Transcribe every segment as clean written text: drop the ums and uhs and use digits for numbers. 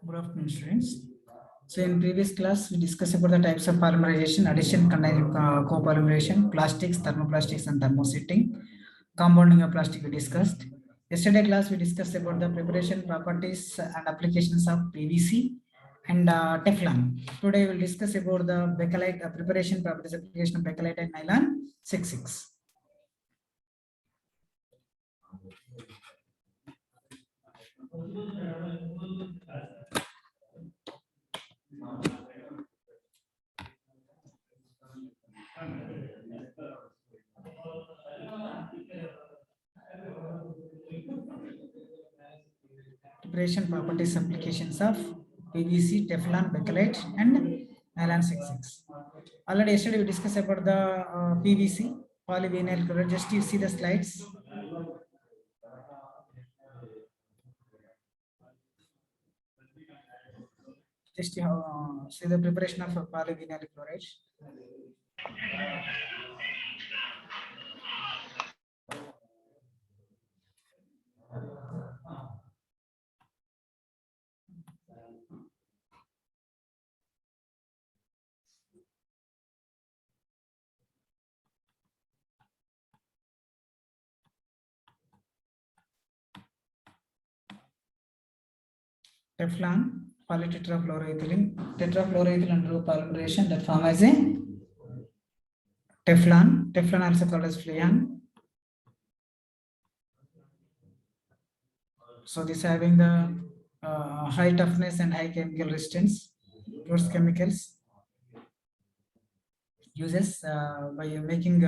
Good afternoon, students. So in previous class, we discussed about the types of polymerization, addition, copolymerization, plastics, thermoplastics, and thermosetting. Compounding of plastic we discussed. Yesterday class, we discussed about the preparation properties and applications of PVC and Teflon. Today we'll discuss about the Bakelite preparation properties application of Bakelite and Nylon6. Preparation properties applications of PVC, Teflon, Bakelite, and Nylon6. Already yesterday we discussed about the PVC, polyvinyl chloride. Just you see the slides. Just you see the preparation of polyvinyl chloride. Teflon, polytetrafluoroethylene, tetrafluoroethyl undergo polymerization that form as a Teflon. Teflon also called as Fleon. So this having the high toughness and high chemical resistance towards chemicals. Uses by making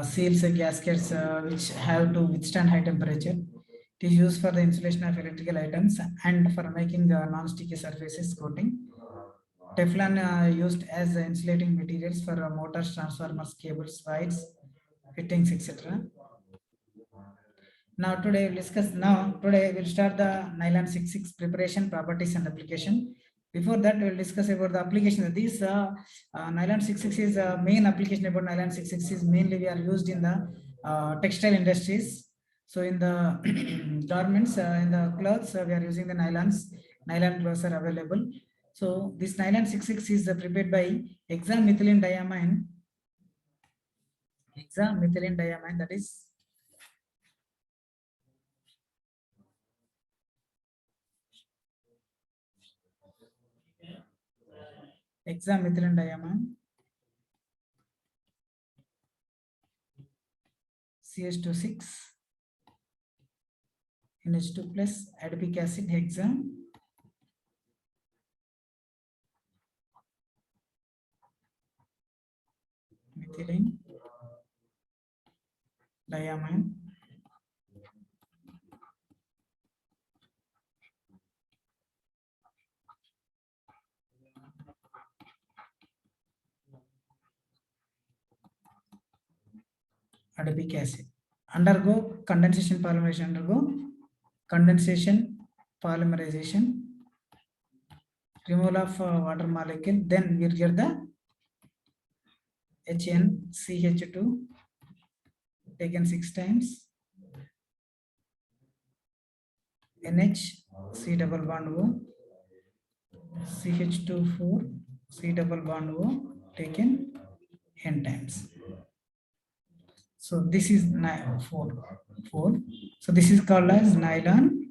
seals and gaskets which have to withstand high temperature. It is used for the insulation of electrical items and for making non-sticky surfaces coating. Teflon used as insulating materials for motors, transformers, cables, wires, fittings, etc. Now today we'll start the Nylon6 preparation, properties and application. Before that, we'll discuss about the application of these. Nylon6 is main application about Nylon6 is mainly we are used in the textile industries. So in the garments, in the clothes, we are using the nylons. Nylon clothes are available. So this Nylon6 is prepared by hexamethylene diamine. Hexamethylene diamine, that is hexamethylene diamine, CH26, NH2 plus adipic acid hexamethylene diamine. Adipic acid undergo condensation polymerization, removal of water molecule, then we'll get the HNCH2 taken 6 times, NH, C double bond O, CH2 4, C double bond O taken n times. So this is 4. So this is called as nylon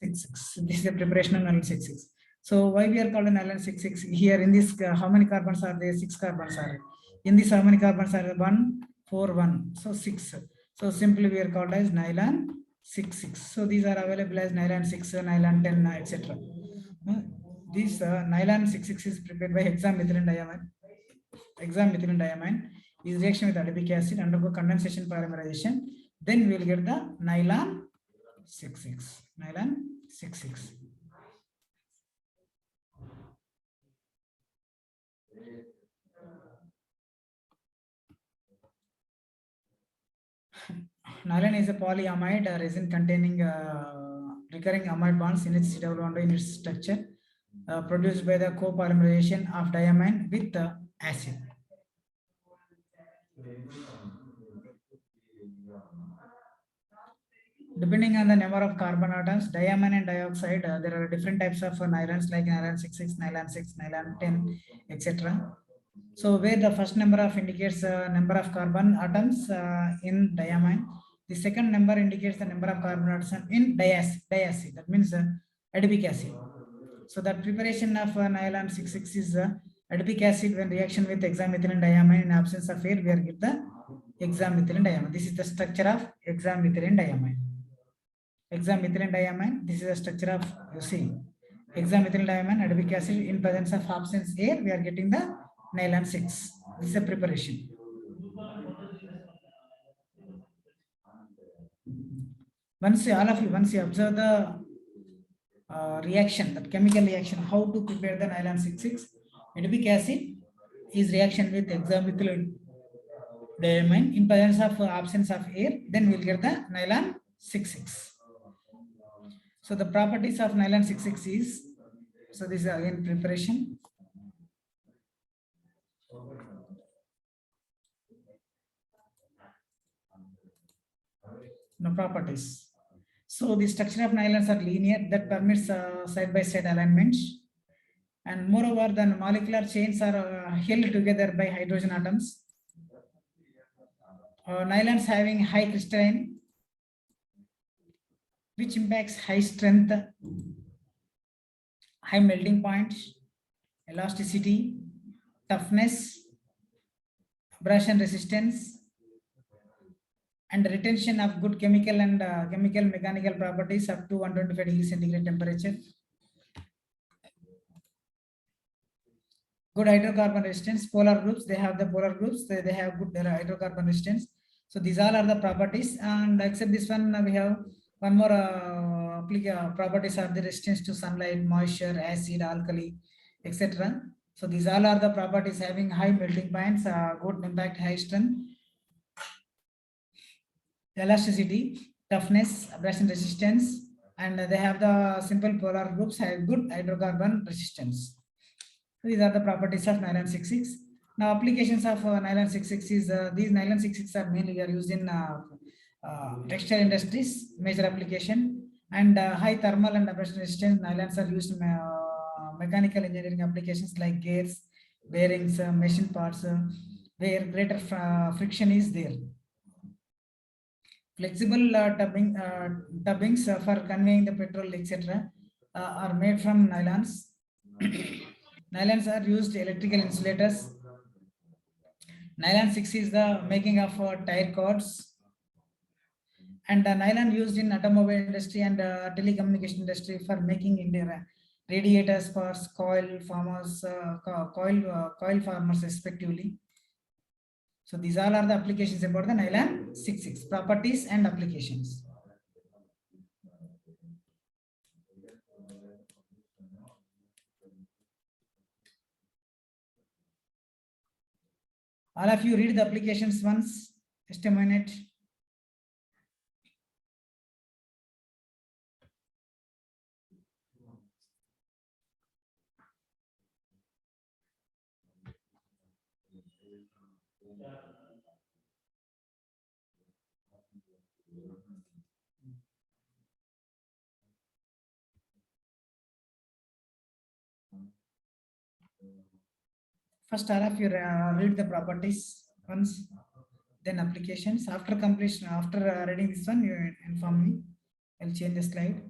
6,6. This is the preparation of nylon 6,6. So why we are called nylon 6,6? Here in this, how many carbons are there? 6 carbons are. In this, how many carbons are there? 1, 4, 1. So 6. So simply we are called as nylon 6,6. So these are available as nylon 6, nylon 10, etc. This nylon 6,6 is prepared by hexamethylene diamine. Hexamethylene diamine is reaction with adipic acid, undergo condensation polymerization. Then we will get the nylon 6,6. Nylon 6,6. Nylon is a polyamide resin containing recurring amide bonds in its double bond in its structure, produced by the copolymerization of diamine with acid. Depending on the number of carbon atoms, diamine and dioxide, there are different types of nylons like nylon 6,6, nylon 6, nylon 10, etc. So where the first number of indicates number of carbon atoms in diamine, the second number indicates the number of carbon atoms in diacid. That means adipic acid. So that preparation of nylon 6,6 is adipic acid when reaction with hexamethylene diamine in absence of air, we are get the hexamethylene diamine. This is the structure of hexamethylene diamine. Hexamethylene diamine, this is the structure of, you see, hexamethylene diamine, adipic acid in presence of absence air, we are getting the nylon 6. This is a preparation. Once you observe the reaction, that chemical reaction, how to prepare the nylon 6,6, adipic acid is reaction with hexamethylene diamine in presence of absence of air, then we'll get the nylon 6,6. So the properties of nylon 6,6 is, so this is again preparation. No properties. So the structure of nylons are linear, that permits side-by-side alignments, and moreover, the molecular chains are held together by hydrogen atoms. Nylons having high crystalline, which impacts high strength, high melting point, elasticity, toughness, abrasion resistance, and retention of good chemical and chemical mechanical properties up to 125 degrees centigrade temperature. Good hydrocarbon resistance, polar groups, they have the polar groups, they have good hydrocarbon resistance. So these all are the properties, and except this one, we have one more properties are the resistance to sunlight, moisture, acid, alkali, etc. So these all are the properties having high melting points, good impact, high strength, elasticity, toughness, abrasion resistance, and they have the simple polar groups have good hydrocarbon resistance. So these are the properties of nylon 6,6. Now applications of nylon 6,6 is these nylon 6,6 are mainly are used in textile industries, major application, and high thermal and abrasion resistance nylons are used in mechanical engineering applications like gears, bearings, machine parts, where greater friction is there. Flexible tubbings for conveying the petrol, etc., are made from nylons. Nylons are used electrical insulators. Nylon 6 is the making of tire cords. And nylon used in automobile industry and telecommunication industry for making radiators for coil farmers, coil farmers respectively. So these all are the applications about the nylon 6,6, properties and applications. All of you read the applications once, just a minute. First RF, you read the properties once, then applications. After completion, after reading this one, you inform me. I'll change the slide.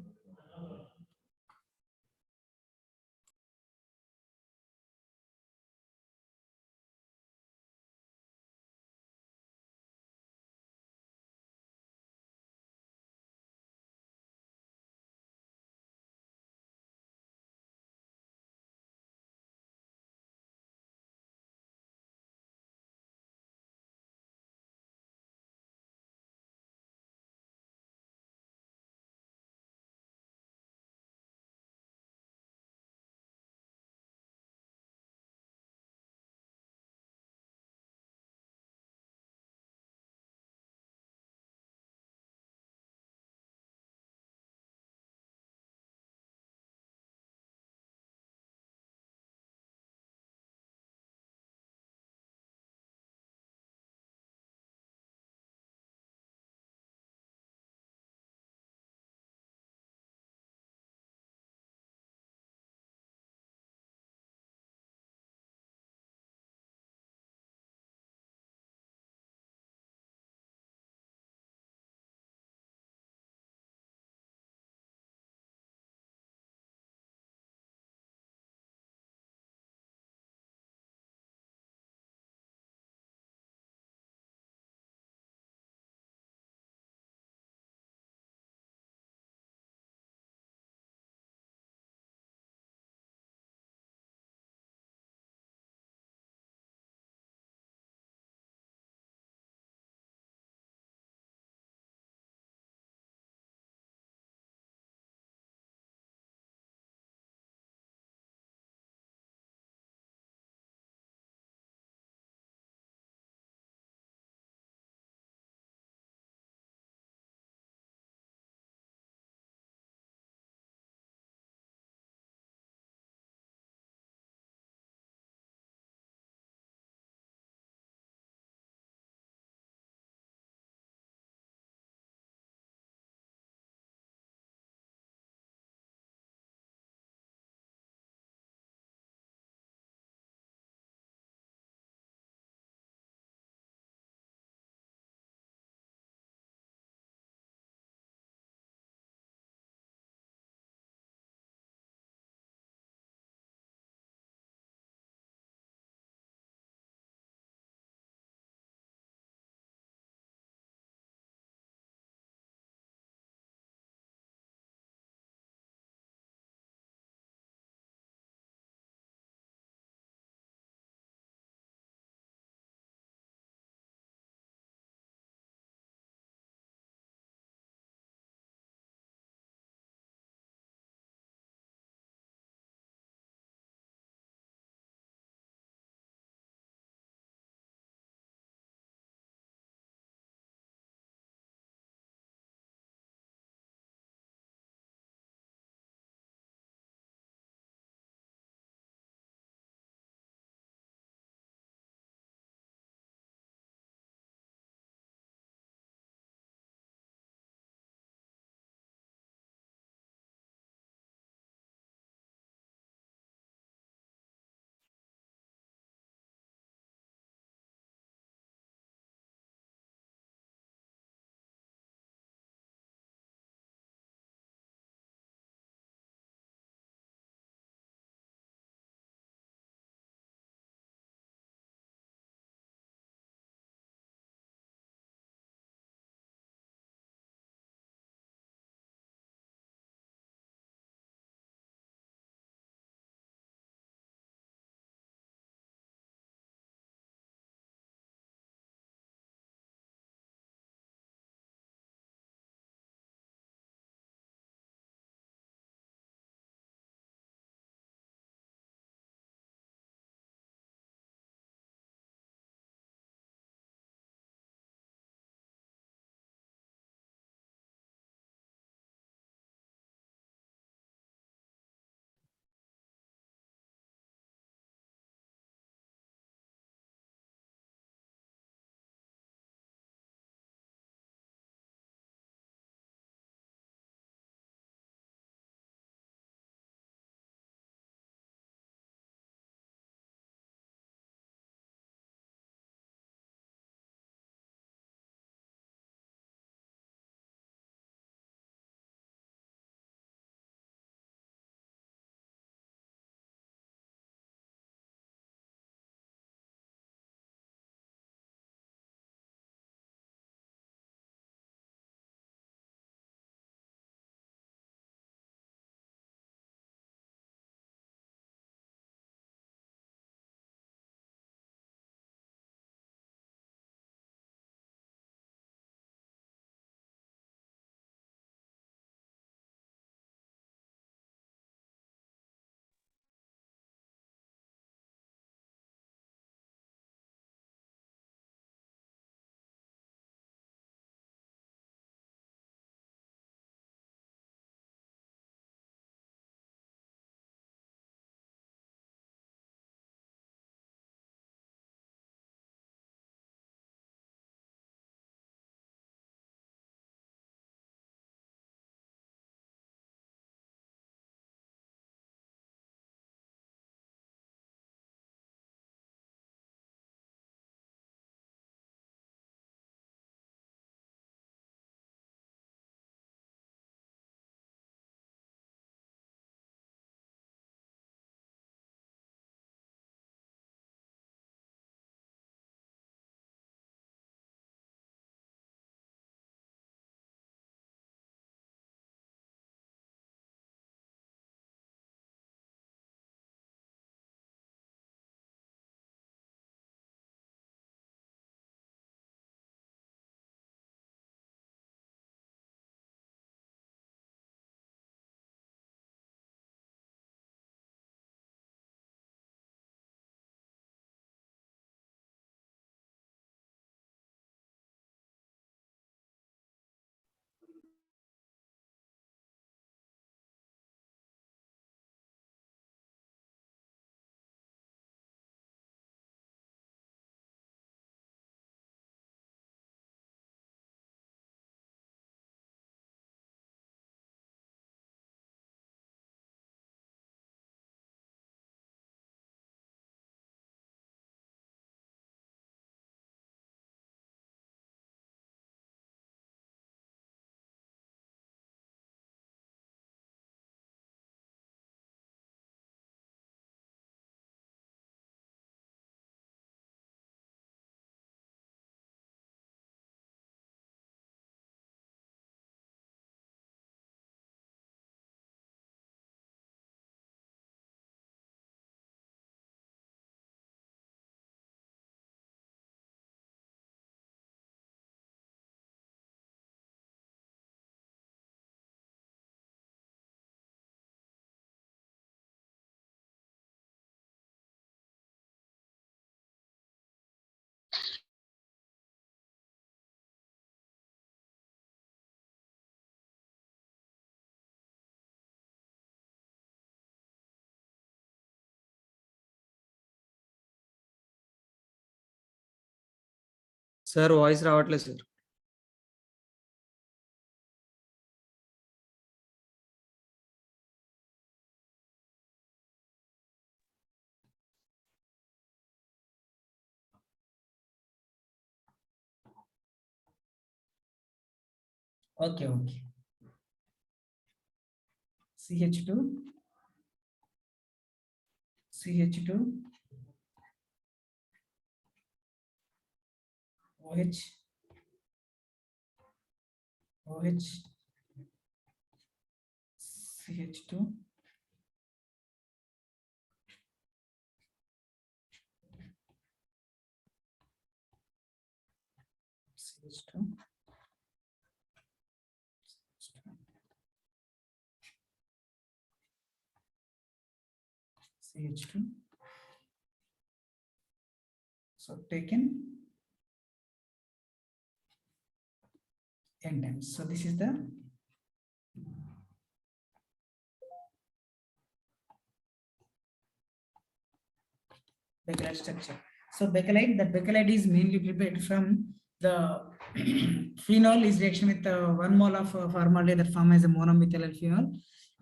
Sir voice రావట్లేదు sir. Okay. CH2, OH, CH2, CH2. So taken n times. So this is the Bakelite structure. So Bakelite, that Bakelite is mainly prepared from the phenol is reaction with 1 mole of formaldehyde that form as a monomethyl phenol,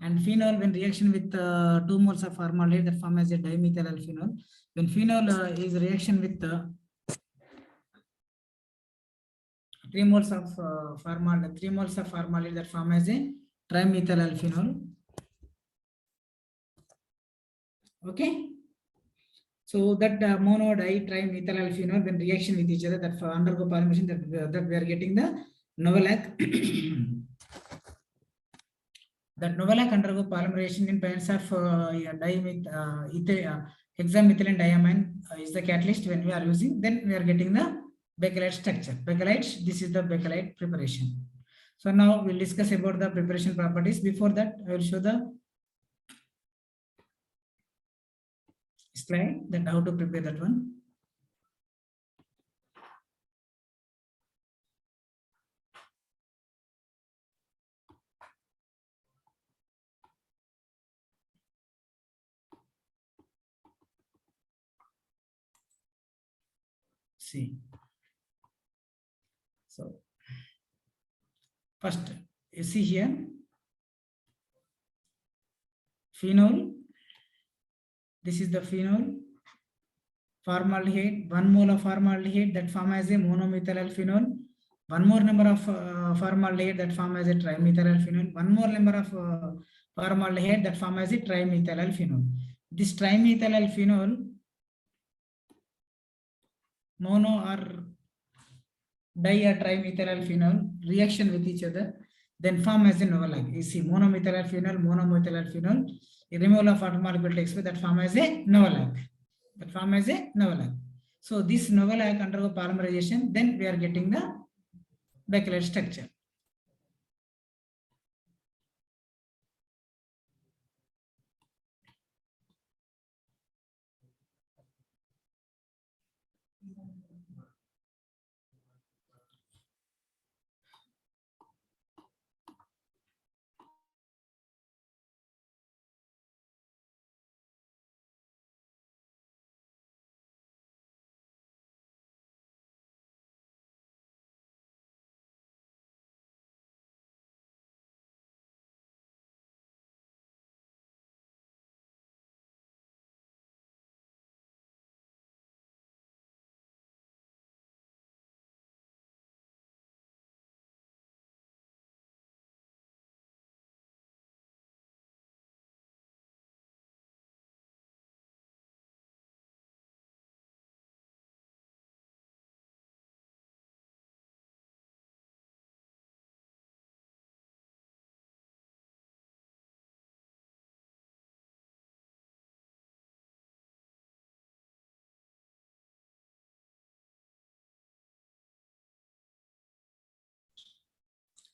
and phenol when reaction with 2 moles of formaldehyde that form as a dimethyl phenol. When phenol is reaction with 3 moles of formaldehyde that form as a trimethyl phenol. Okay. So that mono di trimethyl phenol when reaction with each other that undergo polymerization that we are getting the novolac. That novolac undergo polymerization in presence of hexamethylene diamine is the catalyst when we are using. Then we are getting the Bakelite structure. Bakelite, this is the Bakelite preparation. So now we'll discuss about the preparation properties. Before that, I will show the slide that how to prepare that one. See. So first you see here phenol. This is the phenol. Formaldehyde, 1 mole of formaldehyde that form as a monomethyl phenol. One more number of formaldehyde that form as a trimethyl phenol. One more number of formaldehyde that form as a trimethyl phenol. This trimethyl phenol, mono or di or trimethyl phenol reaction with each other, then form as a novolac. You see monomethyl phenol, a removal of water molecule takes place that form as a novolac. So this novolac undergo polymerization, then we are getting the Bakelite structure.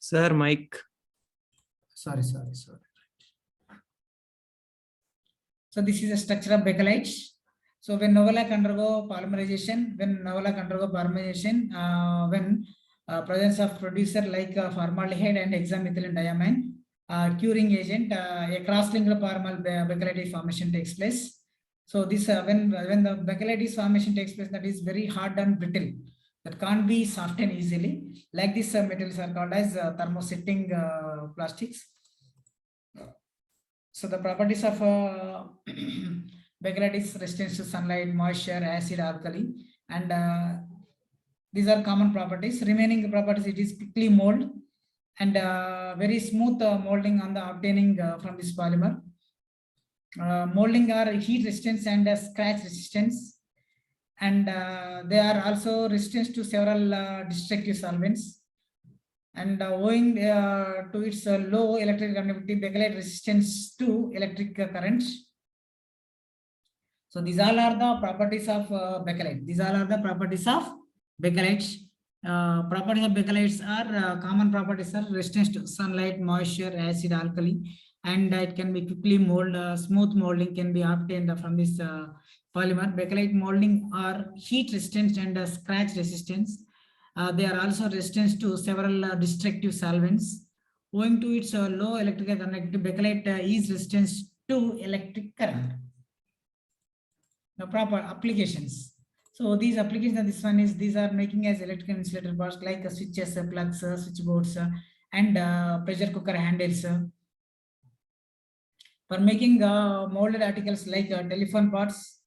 Sir, mic. Sorry. So this is a structure of Bakelite. So when novolac undergo polymerization, when presence of producer like formaldehyde and hexamethylene diamine, curing agent, a cross-linked Bakelite formation takes place. So this when the Bakelite formation takes place, that is very hard and brittle. that can't be softened easily. Like this materials are called as thermosetting plastics. So the properties of Bakelite is resistance to sunlight, moisture, acid, alkali, and these are common properties. Remaining properties, it is quickly mold and very smooth molding on the obtaining from this polymer. Molding are heat resistance and scratch resistance, and they are also resistant to several destructive solvents. And owing to its low electric conductivity, Bakelite resistance to electric currents. So these all are the properties of Bakelite. These all are the properties of Bakelites. Properties of Bakelites are common properties are resistance to sunlight, moisture, acid, alkali, and it can be quickly molded. Smooth molding can be obtained from this polymer. Bakelite molding are heat resistance and scratch resistance. They are also resistant to several destructive solvents. Owing to its low electrical conductivity, Bakelite is resistant to electric current. The proper applications. So these applications, this one is, these are making as electrical insulator parts like switches, plugs, switchboards, and pressure cooker handles. For making molded articles like telephone parts,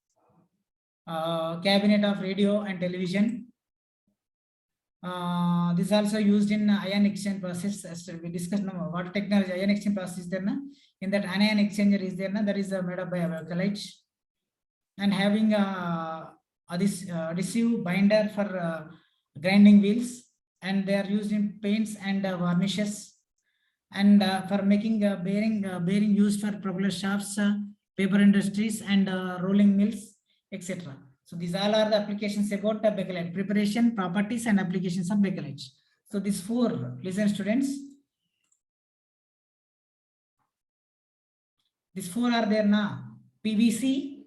cabinet of radio and television. This is also used in ion exchange process. As we discussed now, what technology ion exchange process is there na? In that anion exchanger is there na? That is made up by Bakelite, and having this adhesive binder for grinding wheels, and they are used in paints and varnishes, and for making bearing used for propeller shafts, paper industries, and rolling mills, etc. So these all are the applications about the Bakelite preparation, properties, and applications of Bakelite. So these four, listen students, these four are there now: PVC,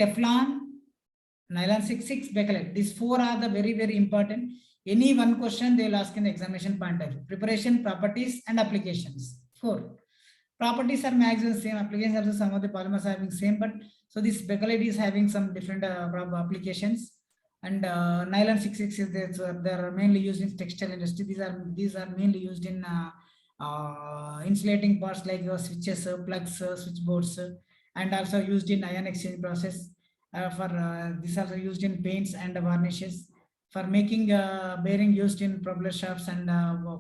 Teflon, Nylon6, Bakelite. These four are the very, very important. Any one question they will ask in the examination point of view. Preparation, properties, and applications. Four. Properties are maximum same. Applications also some of the polymers are having same, but so this Bakelite is having some different applications. And Nylon6 is there. So they are mainly used in textile industry. These are mainly used in insulating parts like switches, plugs, switchboards, and also used in ion exchange process. These are used in paints and varnishes. For making bearing used in propeller shafts and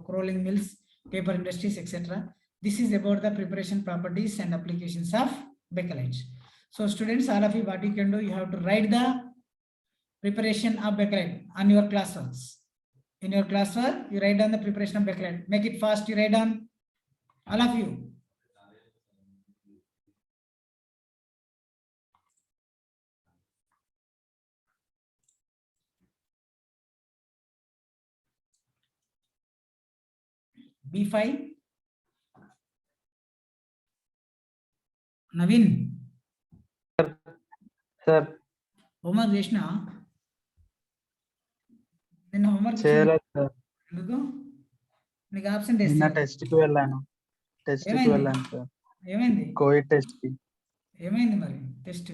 rolling mills, paper industries, etc. This is about the preparation, properties, and applications of Bakelite. So students, all of you, what you can do, you have to write the preparation of Bakelite on your classworks. In your classwork, you write down the preparation of Bakelite. Make it fast, you write down, all of you. B5. Naveen. Sir. Homework Krishna. Then homework చేయలేదు sir. ఎందుకు నీకు absent నిన్న test కి వెళ్ళాను sir. ఏమైంది? Covid test కి. ఏమైంది మరి టెస్ట్?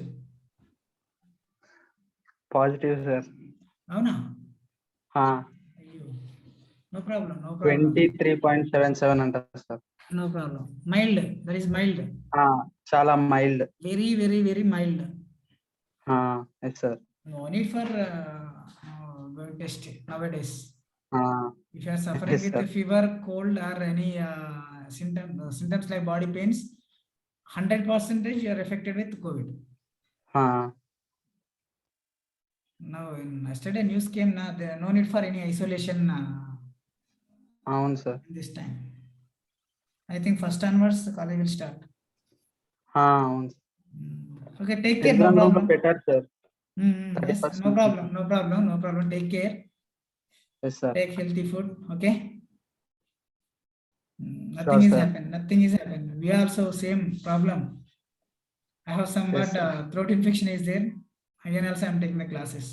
Positive sir. అవునా? అయ్యో, నో ప్రాబ్లం. 23.77 అంటారు sir. No problem. Mild, that is mild. చాలా mild. Very very very mild. Yes sir. No need for test nowadays. If you are suffering yes, with sir. a fever, cold, or any symptoms like body pains, 100% you are affected with COVID. Now, yesterday news came, there no need for any isolation. అవును sir. This time, I think first onwards the college will start. అవును. Okay, take care. No problem. పెట్టారు sir. Yes, no problem. Take care. Yes, sir. Take healthy food. Okay. Sure, sir. Nothing is happened. We are also same problem. I have somewhat throat infection is there. Again, also I am taking the classes.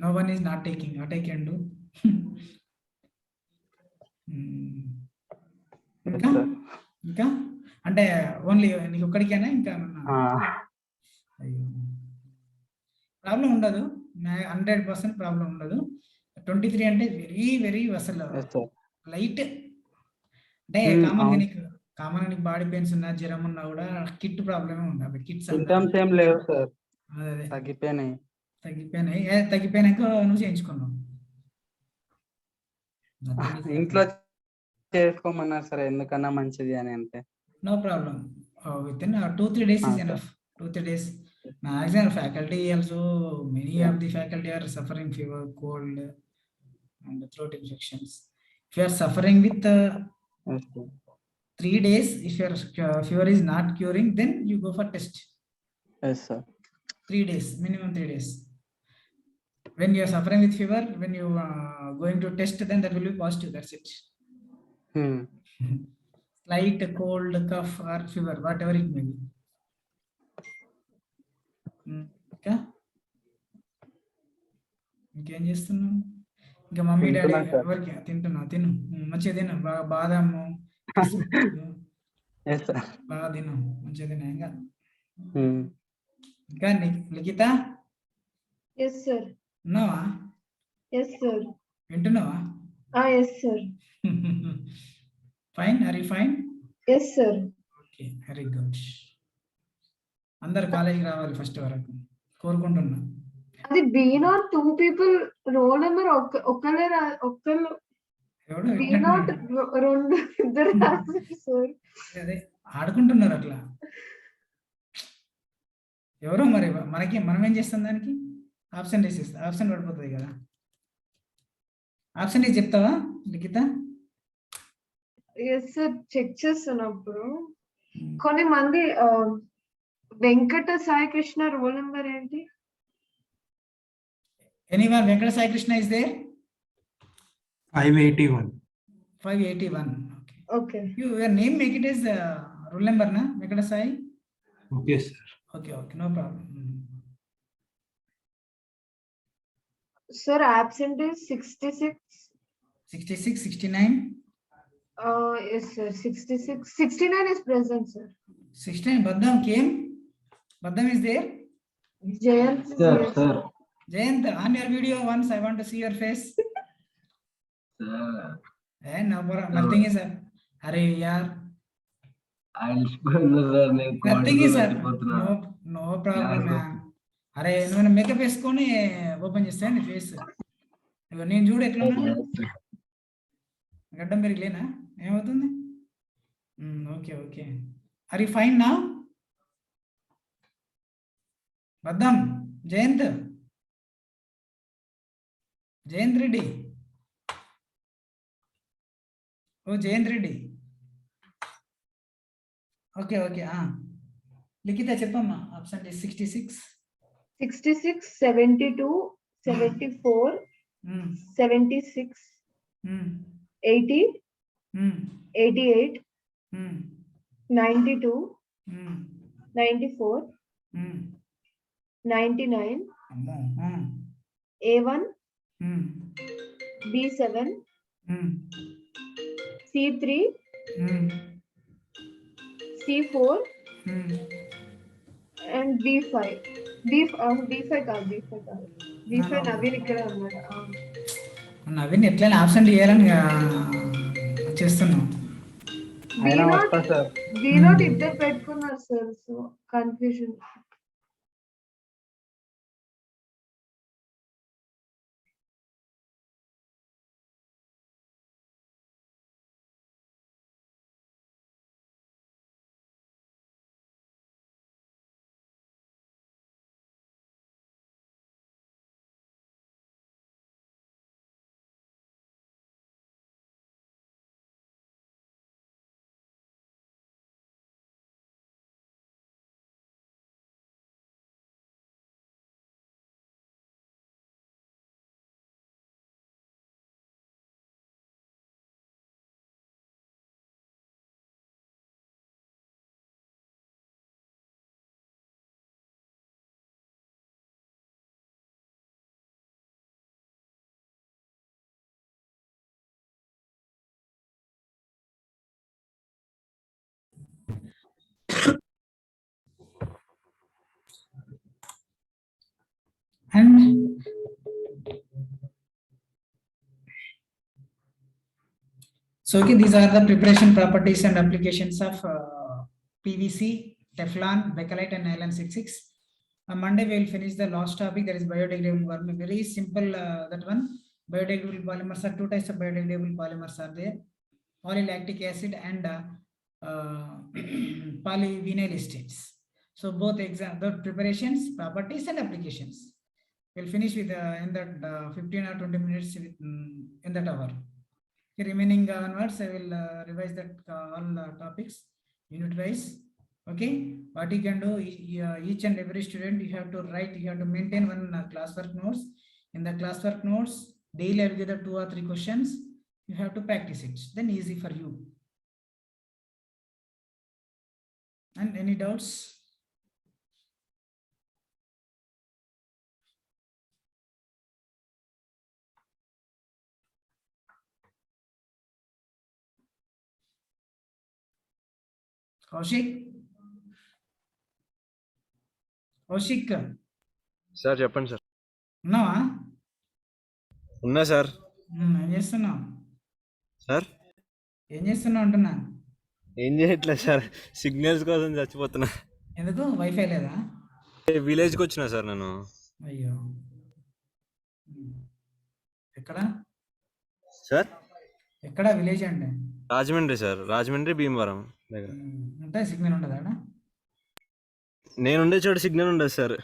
No one is not taking. What I can do? ఇంకా అంటే only నీకు ఒక్కడికేనా ఇంకా problem ఉండదు. 100% problem ఉండదు. 23 అంటే very అసలు yes sir. Light అంటే అవును. కామన్ నీకు బాడీ పెయిన్స్ ఉన్నా జ్వరం ఉన్నా కూడా కిట్ ప్రాబ్లమే ఉండదు. కిట్స్ సింటమ్స్ ఏం లేవు సార్, అదే తగ్గిపోయినాయి. తగ్గిపోయినాక నువ్వు చేయించుకున్నావు. ఇంట్లో చేసుకోమన్నారు సార్, ఎందుకన్నా మంచిది అని అంటే. No problem. Within 2-3 days is sir. enough. 2-3 days. Maximum faculty also, many Yeah. of the faculty are suffering fever, cold, and throat infections. If you are suffering with Yes, sir. 3 days, if your fever is not curing, then you go for test. Yes, sir. 3 days, minimum 3 days. When you are suffering with fever, when you going to test, then that will be positive. That's it. Slight cold, cough, or fever, whatever it may be. ఇంకా ఇంకేం చేస్తున్నావు? ఇంకా mummy daddy తింటున్నా sir. ఎవరికి తిను మంచిగా తిను, బాగా బాదాము కిస్మిస్ Yes, sir. బాగా తిను, మంచిగా తిను. ఇంకా Hmm. ఇంకా లిఖిత Yes, sir. ఉన్నావా? Yes, sir. వింటున్నావా? Yes, sir. Fine, are you fine? Yes, sir. Okay, very good. అందరు కాలేజీకి రావాలి ఫస్ట్ వరకు కోరుకుంటున్నా. అది B0 2 people రోల్ నెంబర్ ఒక్కళ్ళు ఎవడు B0 రెండు ఇద్దరు సార్. అదే ఆడుకుంటున్నారు అట్లా. ఎవరో మరి మనం ఏం చేస్తాం దానికి? ఆబ్సెంట్ వేసేస్తా, ఆబ్సెంట్ పడిపోతుంది కదా. ఆబ్సెంట్ చెప్తావా లిఖిత? ఎస్ సార్, చెక్ చేస్తున్నప్పుడు కొన్ని మంది వెంకట సాయి కృష్ణ రోల్ నెంబర్ ఏంటి? Anyone? Venkata Sai Krishna is there? 581. 581. Okay. Your name make it as roll number na Venkata Sai? Okay, sir. Okay, no problem. Sir, absent is 66. 66, 69? Yes, sir. 66. 69 is present, sir. 69. Badam came? Badam is there? Jayant is Sir, here, sir. Jayant, on your video once, I want to see your face. Sir, No, nothing is sir. Arey yaar. I'll spoil sir. Nothing is sir. No problem, man. అరే నువ్వు makeup వేసుకొని open చేస్తాను face. నేను చూడు ఎట్లా గడ్డం పెరిగిలేనా, ఏమవుతుంది? Okay. Are you fine నా? బద్దం జయంత్ రెడ్డి. ఓ జయంత్ రెడ్డి. ఓకే. లిఖిత చెప్పమ్మా. Option 66, 72, 74, 76, 80, 88, 92, 94, 99, A1, B7, C3, C4 and B5. B5 కాదు. B5 నవీన్ ఇక్కడే ఉన్నాడు. నవీన్ ఎట్లయినా ఆబ్సెంట్ చేయాలని చేస్తున్నాం. B0 ఇద్దరు పెట్టుకున్నారు sir, so confusion. And so okay, these are the preparation properties and applications of PVC, Teflon, Bakelite, and Nylon 6. On Monday we will finish the last topic, that is biodegradable polymer. Very simple that one. Biodegradable polymers are two types of biodegradable polymers are there: polylactic acid and polyvinyl estates. So both the preparations, properties, and applications. We'll finish with in that 15 or 20 minutes with, in that hour. The remaining onwards, I will revise that all topics unit wise. Okay, what you can do, each and every student, you have to write, you have to maintain one classwork notes. In the classwork notes, daily I will give the 2 or 3 questions. You have to practice it. Then easy for you. And any doubts? Kaushik? Kaushik sir చెప్పండి sir. ఉన్నావా? ఉన్నా sir. ఏం చేస్తున్నావు? Sir ఏం చేస్తున్నావు అంటున్నా. ఏం చేయట్లేదు సార్, సిగ్నల్స్ కోసం చచ్చిపోతున్నా. ఎందుకు వైఫై లేదా? విలేజ్కి వచ్చినా సార్ నేను. అయ్యో, ఎక్కడ సార్ ఎక్కడ విలేజ్ అంటే? రాజమండ్రి సార్, రాజమండ్రి భీమవరం దగ్గర. అంటే సిగ్నల్ ఉండదా? నేను ఉండే చోట సిగ్నల్ ఉండదు సార్.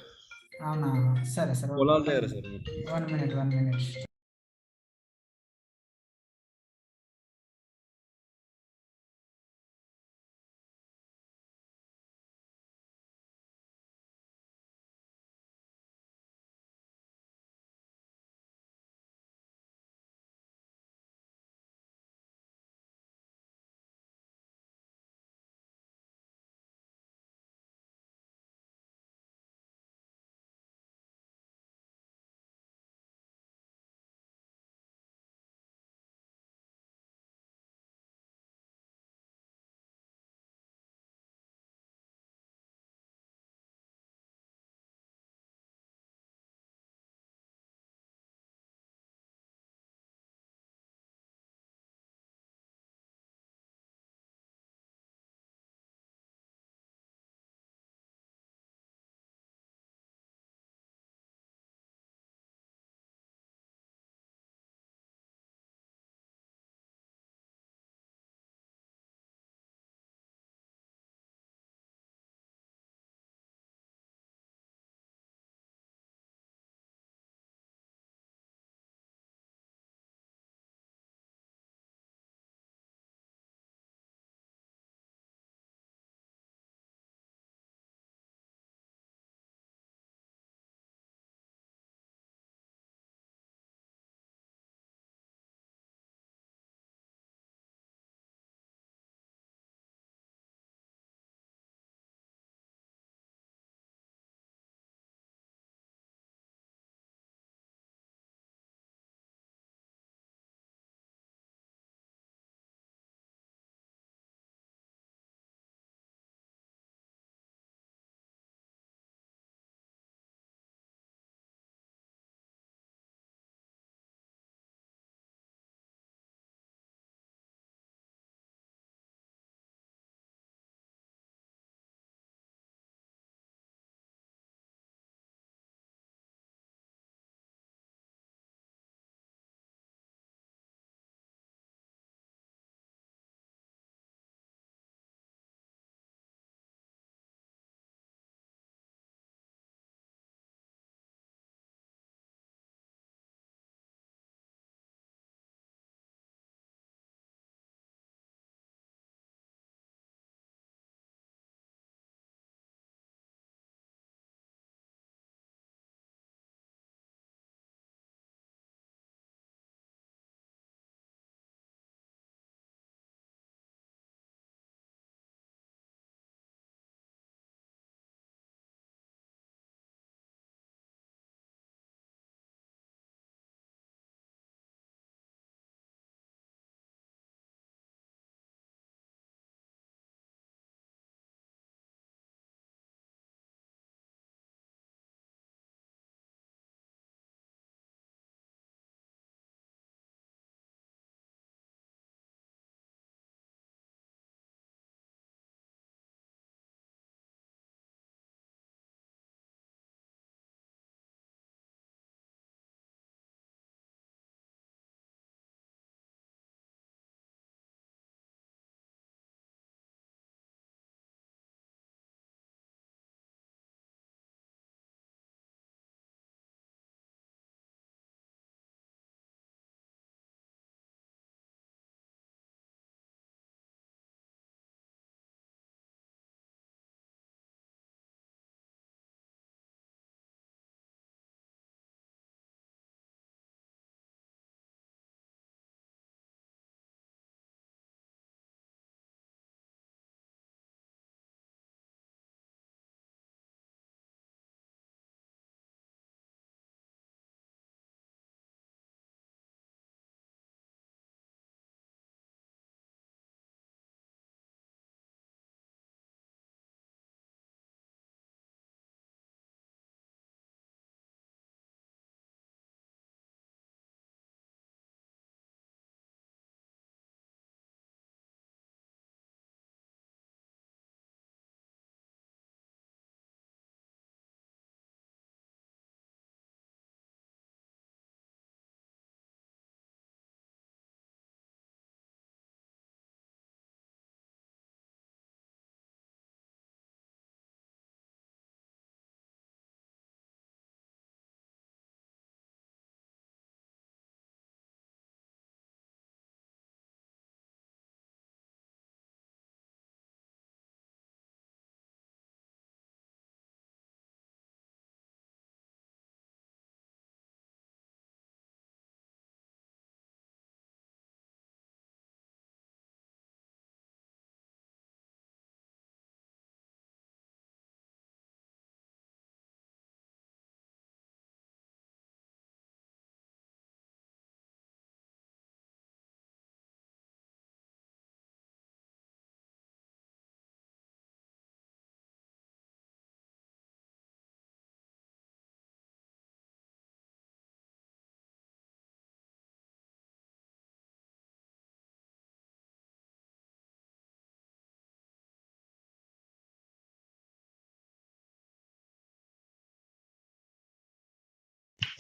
అవునా, సరే సరే. పొలాల దగ్గర sir. 1 minute.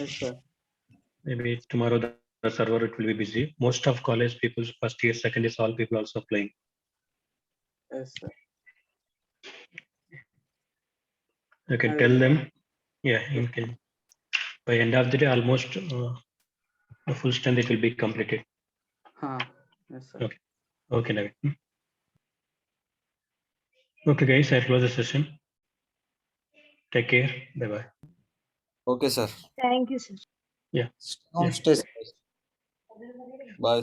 Yes, sir. Maybe tomorrow the server it will be busy. Most of college people, first year, second year, all people also playing. Yes, sir. You can I tell will. them, yeah, you can. By end of the day, almost the full strength it will be completed. Yes, sir. Okay. Okay, Navin. Okay, guys, I close the session. Take care. Bye bye. Okay, sir. Thank you, sir. Yeah. Strong stay. Bye.